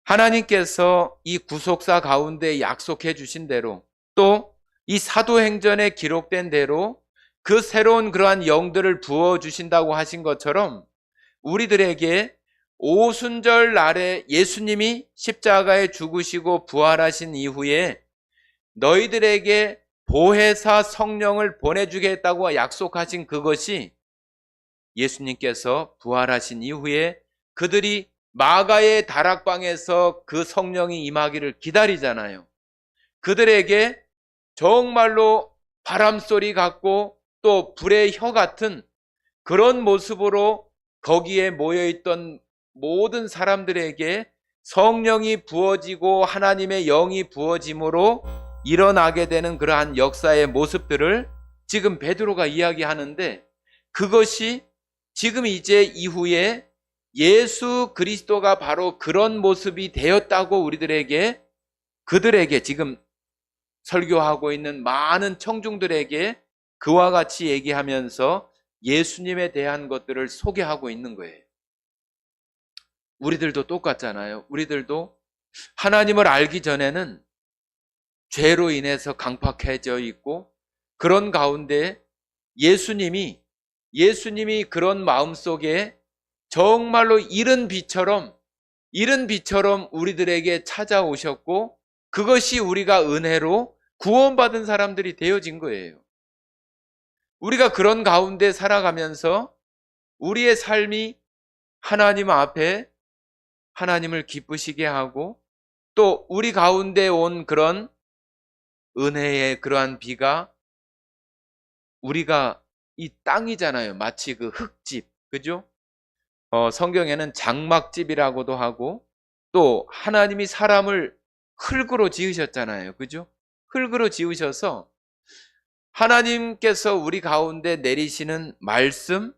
A: 하나님께서 이 구속사 가운데 약속해 주신 대로, 또 이 사도행전에 기록된 대로 그 새로운 그러한 영들을 부어주신다고 하신 것처럼 우리들에게 오순절 날에 예수님이 십자가에 죽으시고 부활하신 이후에 너희들에게 보혜사 성령을 보내주겠다고 약속하신 그것이 예수님께서 부활하신 이후에 그들이 마가의 다락방에서 그 성령이 임하기를 기다리잖아요. 그들에게 정말로 바람소리 같고 또 불의 혀 같은 그런 모습으로 거기에 모여있던 모든 사람들에게 성령이 부어지고 하나님의 영이 부어짐으로 일어나게 되는 그러한 역사의 모습들을 지금 베드로가 이야기하는데, 그것이 지금 이제 이후에 예수 그리스도가 바로 그런 모습이 되었다고 그들에게 지금 설교하고 있는 많은 청중들에게 그와 같이 얘기하면서 예수님에 대한 것들을 소개하고 있는 거예요. 우리들도 똑같잖아요. 우리들도 하나님을 알기 전에는 죄로 인해서 강팍해져 있고, 그런 가운데 예수님이 그런 마음속에 정말로 이른 비처럼 이른 비처럼 우리들에게 찾아오셨고 그것이 우리가 은혜로 구원받은 사람들이 되어진 거예요. 우리가 그런 가운데 살아가면서 우리의 삶이 하나님 앞에 하나님을 기쁘시게 하고 또 우리 가운데 온 그런 은혜의 그러한 비가 우리가 이 땅이잖아요. 마치 그 흙집, 그죠? 성경에는 장막집이라고도 하고 또 하나님이 사람을 흙으로 지으셨잖아요. 그죠? 흙으로 지으셔서 하나님께서 우리 가운데 내리시는 말씀,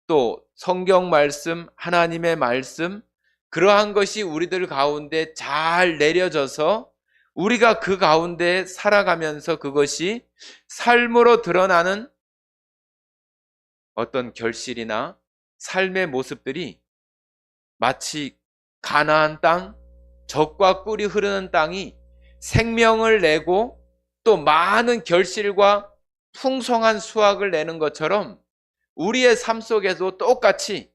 A: 또 성경 말씀, 하나님의 말씀, 그러한 것이 우리들 가운데 잘 내려져서 우리가 그 가운데 살아가면서 그것이 삶으로 드러나는 어떤 결실이나 삶의 모습들이 마치 가나안 땅, 젖과 꿀이 흐르는 땅이 생명을 내고 또 많은 결실과 풍성한 수확을 내는 것처럼 우리의 삶 속에도 똑같이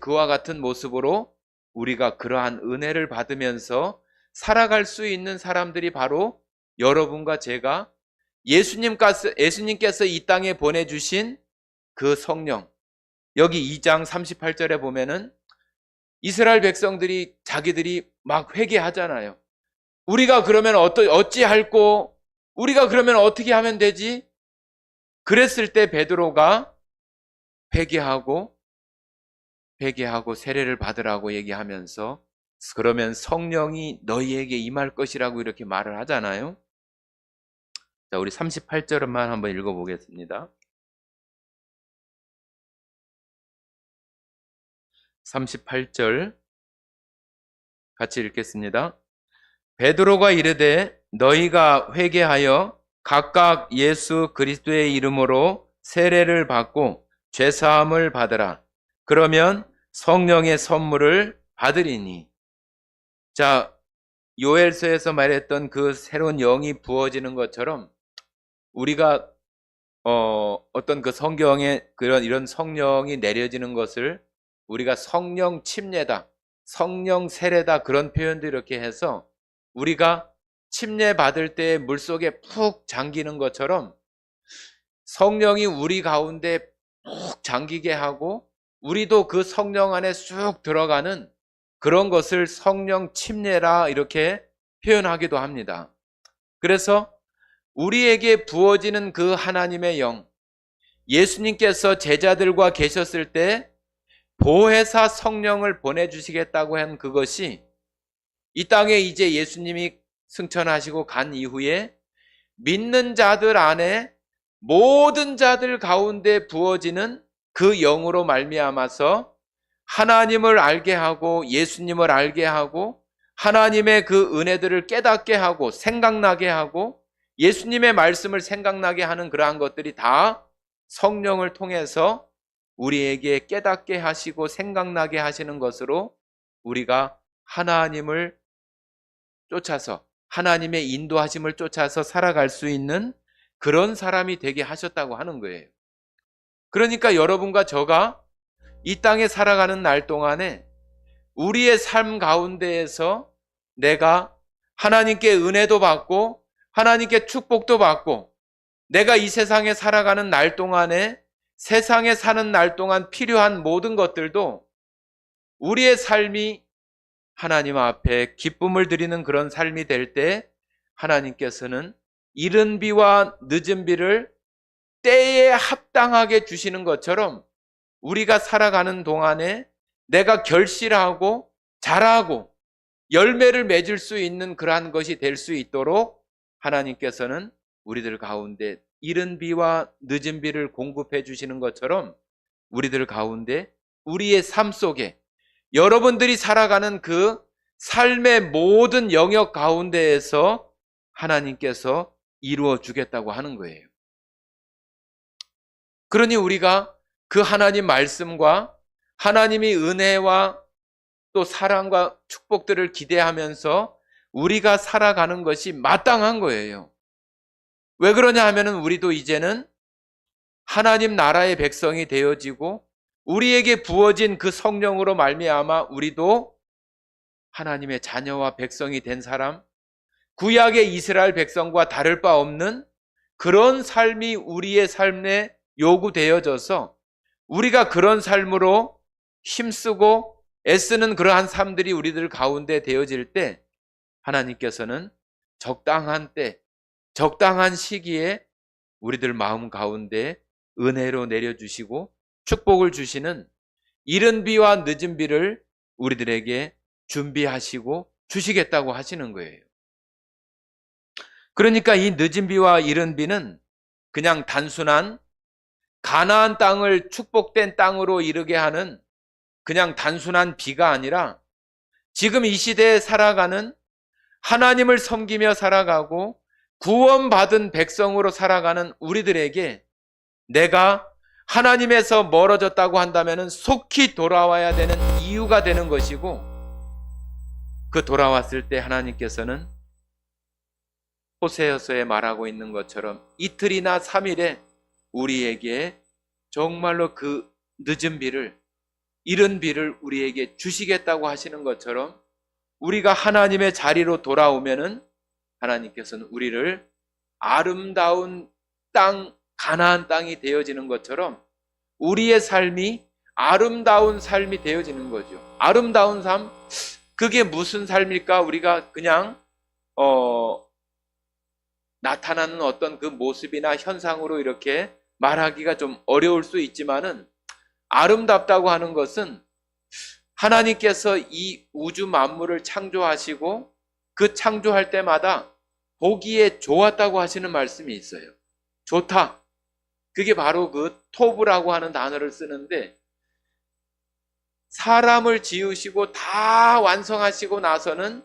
A: 그와 같은 모습으로 우리가 그러한 은혜를 받으면서 살아갈 수 있는 사람들이 바로 여러분과 제가 예수님께서 이 땅에 보내주신 그 성령, 여기 2장 38절에 보면은 이스라엘 백성들이 자기들이 막 회개하잖아요. 우리가 그러면 어찌할꼬? 우리가 그러면 어떻게 하면 되지? 그랬을 때 베드로가 회개하고 세례를 받으라고 얘기하면서 그러면 성령이 너희에게 임할 것이라고 이렇게 말을 하잖아요. 자, 우리 38절만 한번 읽어보겠습니다. 38절 같이 읽겠습니다. 베드로가 이르되 너희가 회개하여 각각 예수 그리스도의 이름으로 세례를 받고 죄사함을 받으라. 그러면 성령의 선물을 받으리니. 자, 요엘서에서 말했던 그 새로운 영이 부어지는 것처럼 우리가 어떤 그 성경에 이런 성령이 내려지는 것을 우리가 성령 침례다, 성령 세례다 그런 표현도 이렇게 해서 우리가 침례 받을 때 물속에 푹 잠기는 것처럼 성령이 우리 가운데 푹 잠기게 하고 우리도 그 성령 안에 쑥 들어가는 그런 것을 성령 침례라 이렇게 표현하기도 합니다. 그래서 우리에게 부어지는 그 하나님의 영, 예수님께서 제자들과 계셨을 때 보혜사 성령을 보내주시겠다고 한 그것이 이 땅에 이제 예수님이 승천하시고 간 이후에 믿는 자들 안에 모든 자들 가운데 부어지는 그 영으로 말미암아서 하나님을 알게 하고 예수님을 알게 하고 하나님의 그 은혜들을 깨닫게 하고 생각나게 하고 예수님의 말씀을 생각나게 하는 그러한 것들이 다 성령을 통해서 우리에게 깨닫게 하시고 생각나게 하시는 것으로 우리가 하나님을 쫓아서 하나님의 인도하심을 쫓아서 살아갈 수 있는 그런 사람이 되게 하셨다고 하는 거예요. 그러니까 여러분과 저가 이 땅에 살아가는 날 동안에 우리의 삶 가운데에서 내가 하나님께 은혜도 받고 하나님께 축복도 받고 내가 이 세상에 살아가는 날 동안에 세상에 사는 날 동안 필요한 모든 것들도 우리의 삶이 하나님 앞에 기쁨을 드리는 그런 삶이 될 때 하나님께서는 이른 비와 늦은 비를 때에 합당하게 주시는 것처럼 우리가 살아가는 동안에 내가 결실하고 자라고 열매를 맺을 수 있는 그러한 것이 될 수 있도록 하나님께서는 우리들 가운데 이른 비와 늦은 비를 공급해 주시는 것처럼 우리들 가운데 우리의 삶 속에 여러분들이 살아가는 그 삶의 모든 영역 가운데에서 하나님께서 이루어 주겠다고 하는 거예요. 그러니 우리가 그 하나님 말씀과 하나님의 은혜와 또 사랑과 축복들을 기대하면서 우리가 살아가는 것이 마땅한 거예요. 왜 그러냐 하면은 우리도 이제는 하나님 나라의 백성이 되어지고 우리에게 부어진 그 성령으로 말미암아 우리도 하나님의 자녀와 백성이 된 사람, 구약의 이스라엘 백성과 다를 바 없는 그런 삶이 우리의 삶에 요구되어져서 우리가 그런 삶으로 힘쓰고 애쓰는 그러한 삶들이 우리들 가운데 되어질 때 하나님께서는 적당한 때, 적당한 시기에 우리들 마음 가운데 은혜로 내려주시고 축복을 주시는 이른 비와 늦은 비를 우리들에게 준비하시고 주시겠다고 하시는 거예요. 그러니까 이 늦은 비와 이른 비는 그냥 단순한 가나안 땅을 축복된 땅으로 이르게 하는 그냥 단순한 비가 아니라 지금 이 시대에 살아가는 하나님을 섬기며 살아가고 구원받은 백성으로 살아가는 우리들에게 내가 하나님에서 멀어졌다고 한다면 속히 돌아와야 되는 이유가 되는 것이고, 그 돌아왔을 때 하나님께서는 호세아서에 말하고 있는 것처럼 이틀이나 3일에 우리에게 정말로 그 늦은 비를, 이른 비를 우리에게 주시겠다고 하시는 것처럼 우리가 하나님의 자리로 돌아오면은 하나님께서는 우리를 아름다운 땅, 가나안 땅이 되어지는 것처럼 우리의 삶이 아름다운 삶이 되어지는 거죠. 아름다운 삶, 그게 무슨 삶일까? 우리가 그냥 나타나는 어떤 그 모습이나 현상으로 이렇게 말하기가 좀 어려울 수 있지만은, 아름답다고 하는 것은 하나님께서 이 우주 만물을 창조하시고 그 창조할 때마다 보기에 좋았다고 하시는 말씀이 있어요. 좋다. 그게 바로 그 토브라고 하는 단어를 쓰는데, 사람을 지으시고 다 완성하시고 나서는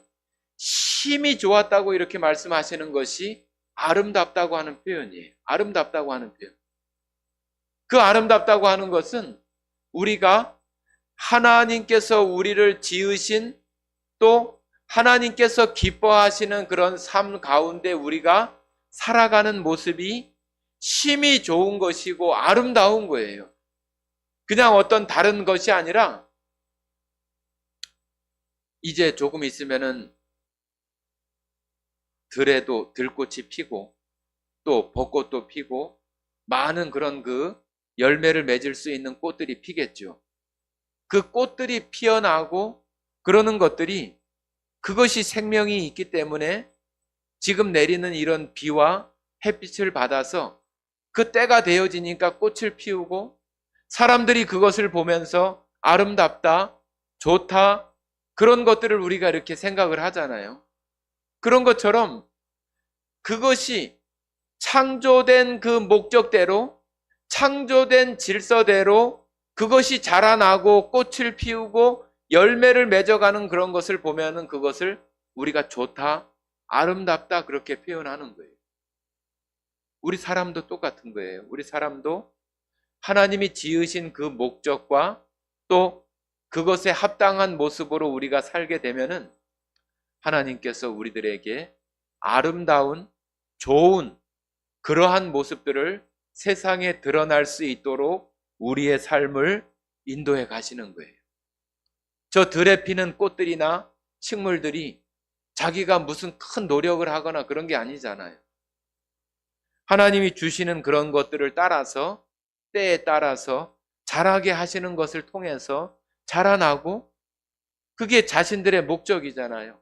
A: 심히 좋았다고 이렇게 말씀하시는 것이 아름답다고 하는 표현이에요. 아름답다고 하는 표현. 그 아름답다고 하는 것은 우리가 하나님께서 우리를 지으신, 또 하나님께서 기뻐하시는 그런 삶 가운데 우리가 살아가는 모습이 심히 좋은 것이고 아름다운 거예요. 그냥 어떤 다른 것이 아니라, 이제 조금 있으면은 들에도 들꽃이 피고 또 벚꽃도 피고 많은 그런 그 열매를 맺을 수 있는 꽃들이 피겠죠. 그 꽃들이 피어나고 그러는 것들이, 그것이 생명이 있기 때문에 지금 내리는 이런 비와 햇빛을 받아서 그 때가 되어지니까 꽃을 피우고, 사람들이 그것을 보면서 아름답다, 좋다, 그런 것들을 우리가 이렇게 생각을 하잖아요. 그런 것처럼 그것이 창조된 그 목적대로, 창조된 질서대로 그것이 자라나고 꽃을 피우고 열매를 맺어가는 그런 것을 보면은 그것을 우리가 좋다, 아름답다 그렇게 표현하는 거예요. 우리 사람도 똑같은 거예요. 우리 사람도 하나님이 지으신 그 목적과 또 그것에 합당한 모습으로 우리가 살게 되면은 하나님께서 우리들에게 아름다운, 좋은 그러한 모습들을 세상에 드러날 수 있도록 우리의 삶을 인도해 가시는 거예요. 저 들에 피는 꽃들이나 식물들이 자기가 무슨 큰 노력을 하거나 그런 게 아니잖아요. 하나님이 주시는 그런 것들을 따라서, 때에 따라서 자라게 하시는 것을 통해서 자라나고, 그게 자신들의 목적이잖아요.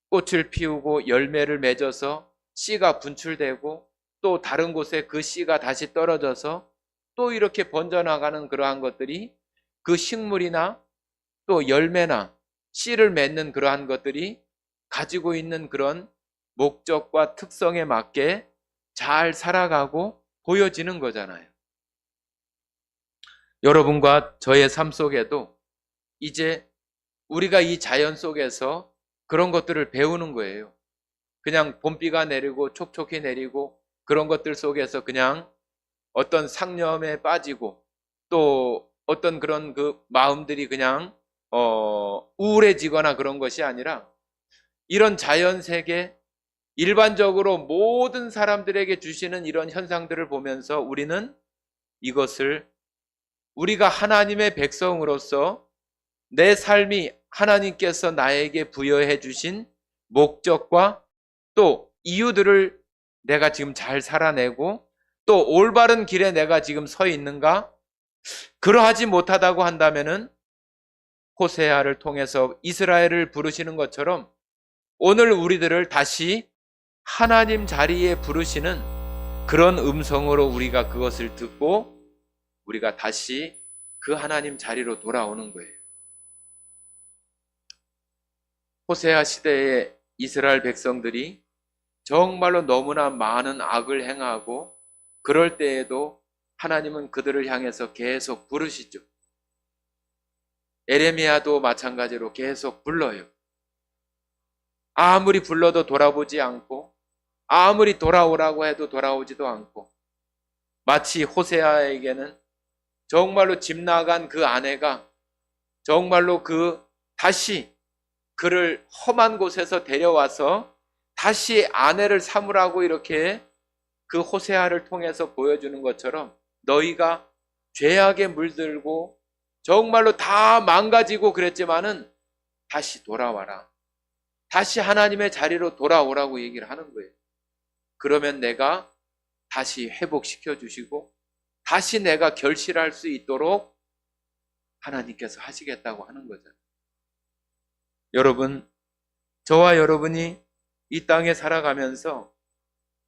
A: 꽃을 피우고 열매를 맺어서 씨가 분출되고 또 다른 곳에 그 씨가 다시 떨어져서 또 이렇게 번져나가는 그러한 것들이, 그 식물이나 또 열매나 씨를 맺는 그러한 것들이 가지고 있는 그런 목적과 특성에 맞게 잘 살아가고 보여지는 거잖아요. 여러분과 저의 삶 속에도 이제 우리가 이 자연 속에서 그런 것들을 배우는 거예요. 그냥 봄비가 내리고 촉촉히 내리고 그런 것들 속에서 그냥 어떤 상념에 빠지고 또 어떤 그런 그 마음들이 그냥 우울해지거나 그런 것이 아니라, 이런 자연 세계, 일반적으로 모든 사람들에게 주시는 이런 현상들을 보면서 우리는 이것을 우리가 하나님의 백성으로서 내 삶이 하나님께서 나에게 부여해 주신 목적과 또 이유들을 내가 지금 잘 살아내고 또 올바른 길에 내가 지금 서 있는가? 그러하지 못하다고 한다면은 호세아를 통해서 이스라엘을 부르시는 것처럼 오늘 우리들을 다시 하나님 자리에 부르시는 그런 음성으로 우리가 그것을 듣고 우리가 다시 그 하나님 자리로 돌아오는 거예요. 호세아 시대의 이스라엘 백성들이 정말로 너무나 많은 악을 행하고 그럴 때에도 하나님은 그들을 향해서 계속 부르시죠. 에레미야도 마찬가지로 계속 불러요. 아무리 불러도 돌아보지 않고 아무리 돌아오라고 해도 돌아오지도 않고 마치 호세아에게는 정말로 집 나간 그 아내가 정말로 다시 그를 험한 곳에서 데려와서 다시 아내를 삼으라고 이렇게 그 호세아를 통해서 보여주는 것처럼 너희가 죄악에 물들고 정말로 다 망가지고 그랬지만은 다시 돌아와라. 다시 하나님의 자리로 돌아오라고 얘기를 하는 거예요. 그러면 내가 다시 회복시켜 주시고 다시 내가 결실할 수 있도록 하나님께서 하시겠다고 하는 거죠. 여러분, 저와 여러분이 이 땅에 살아가면서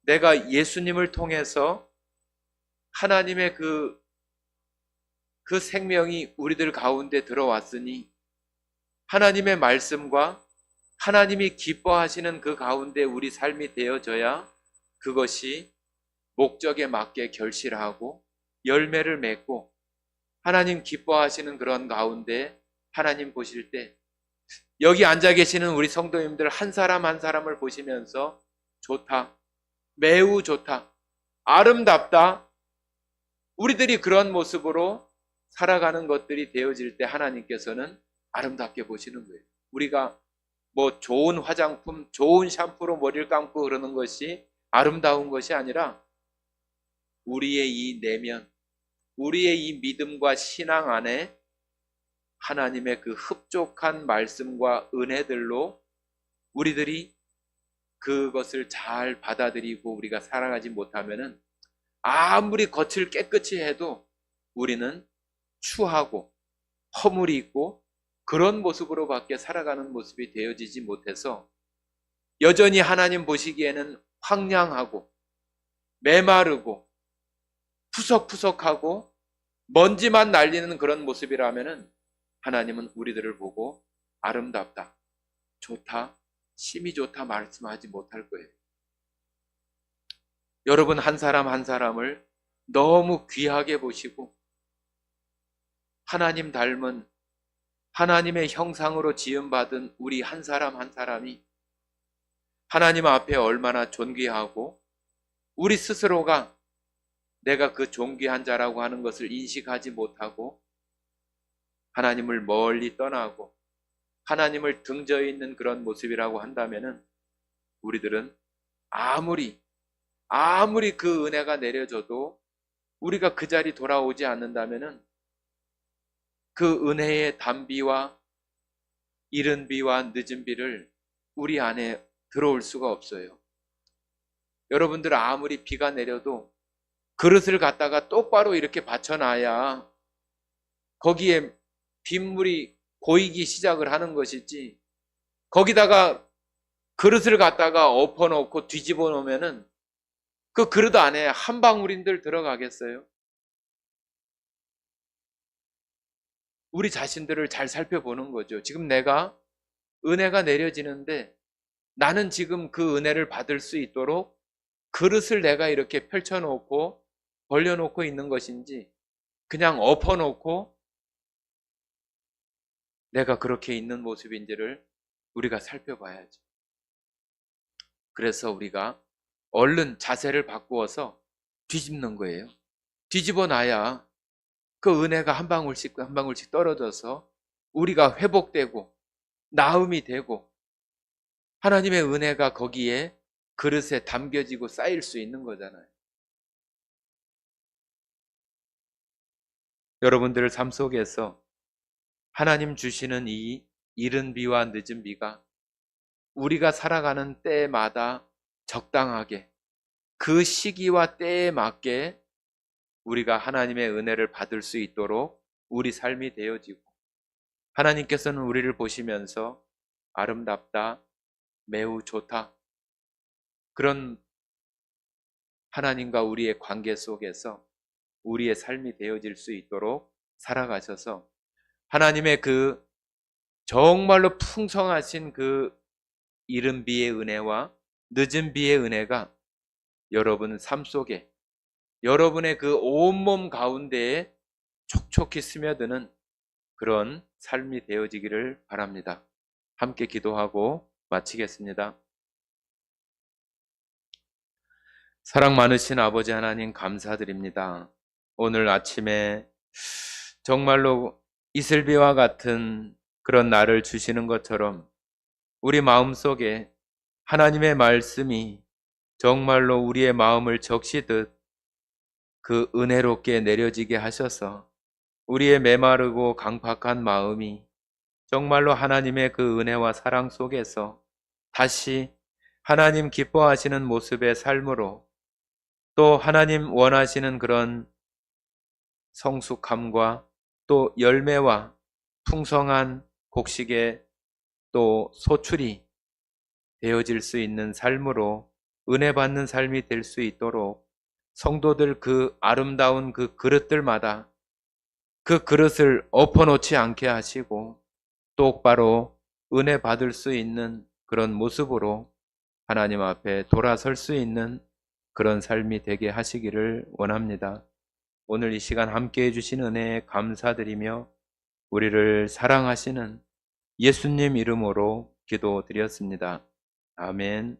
A: 내가 예수님을 통해서 하나님의 그 생명이 우리들 가운데 들어왔으니 하나님의 말씀과 하나님이 기뻐하시는 그 가운데 우리 삶이 되어져야 그것이 목적에 맞게 결실하고 열매를 맺고 하나님 기뻐하시는 그런 가운데 하나님 보실 때 여기 앉아 계시는 우리 성도님들 한 사람 한 사람을 보시면서 좋다, 매우 좋다, 아름답다, 우리들이 그런 모습으로 살아가는 것들이 되어질 때 하나님께서는 아름답게 보시는 거예요. 우리가 뭐 좋은 화장품, 좋은 샴푸로 머리를 감고 그러는 것이 아름다운 것이 아니라 우리의 이 내면, 우리의 이 믿음과 신앙 안에 하나님의 그 흡족한 말씀과 은혜들로 우리들이 그것을 잘 받아들이고 우리가 살아가지 못하면은 아무리 겉을 깨끗이 해도 우리는 추하고 허물이 있고 그런 모습으로밖에 살아가는 모습이 되어지지 못해서 여전히 하나님 보시기에는 황량하고 메마르고 푸석푸석하고 먼지만 날리는 그런 모습이라면은 하나님은 우리들을 보고 아름답다, 좋다, 심히 좋다 말씀하지 못할 거예요. 여러분 한 사람 한 사람을 너무 귀하게 보시고 하나님 닮은 하나님의 형상으로 지음받은 우리 한 사람 한 사람이 하나님 앞에 얼마나 존귀하고 우리 스스로가 내가 그 존귀한 자라고 하는 것을 인식하지 못하고 하나님을 멀리 떠나고 하나님을 등져 있는 그런 모습이라고 한다면은 우리들은 아무리 그 은혜가 내려져도 우리가 그 자리 돌아오지 않는다면은 그 은혜의 단비와 이른 비와 늦은 비를 우리 안에 들어올 수가 없어요. 여러분들 아무리 비가 내려도 그릇을 갖다가 똑바로 이렇게 받쳐놔야 거기에 빗물이 고이기 시작을 하는 것이지 거기다가 그릇을 갖다가 엎어놓고 뒤집어 놓으면은 그 그릇 안에 한 방울인들 들어가겠어요? 우리 자신들을 잘 살펴보는 거죠. 지금 내가 은혜가 내려지는데 나는 지금 그 은혜를 받을 수 있도록 그릇을 내가 이렇게 펼쳐놓고 벌려놓고 있는 것인지 그냥 엎어놓고 내가 그렇게 있는 모습인지를 우리가 살펴봐야죠. 그래서 우리가 얼른 자세를 바꾸어서 뒤집는 거예요. 뒤집어 놔야 그 은혜가 한 방울씩 한 방울씩 떨어져서 우리가 회복되고 나음이 되고 하나님의 은혜가 거기에 그릇에 담겨지고 쌓일 수 있는 거잖아요. 여러분들 삶 속에서 하나님 주시는 이 이른 비와 늦은 비가 우리가 살아가는 때마다 적당하게 그 시기와 때에 맞게 우리가 하나님의 은혜를 받을 수 있도록 우리 삶이 되어지고, 하나님께서는 우리를 보시면서 아름답다, 매우 좋다, 그런 하나님과 우리의 관계 속에서 우리의 삶이 되어질 수 있도록 살아가셔서 하나님의 그 정말로 풍성하신 그 이른 비의 은혜와 늦은 비의 은혜가 여러분 삶 속에, 여러분의 그 온몸 가운데에 촉촉히 스며드는 그런 삶이 되어지기를 바랍니다. 함께 기도하고 마치겠습니다. 사랑 많으신 아버지 하나님, 감사드립니다. 오늘 아침에 정말로 이슬비와 같은 그런 날을 주시는 것처럼 우리 마음속에 하나님의 말씀이 정말로 우리의 마음을 적시듯 그 은혜롭게 내려지게 하셔서 우리의 메마르고 강팍한 마음이 정말로 하나님의 그 은혜와 사랑 속에서 다시 하나님 기뻐하시는 모습의 삶으로, 또 하나님 원하시는 그런 성숙함과 또 열매와 풍성한 곡식의 또 소출이 되어질 수 있는 삶으로 은혜 받는 삶이 될 수 있도록 성도들 그 아름다운 그 그릇들마다 그 그릇을 엎어놓지 않게 하시고 똑바로 은혜 받을 수 있는 그런 모습으로 하나님 앞에 돌아설 수 있는 그런 삶이 되게 하시기를 원합니다. 오늘 이 시간 함께 해주신 은혜에 감사드리며 우리를 사랑하시는 예수님 이름으로 기도드렸습니다. 아멘.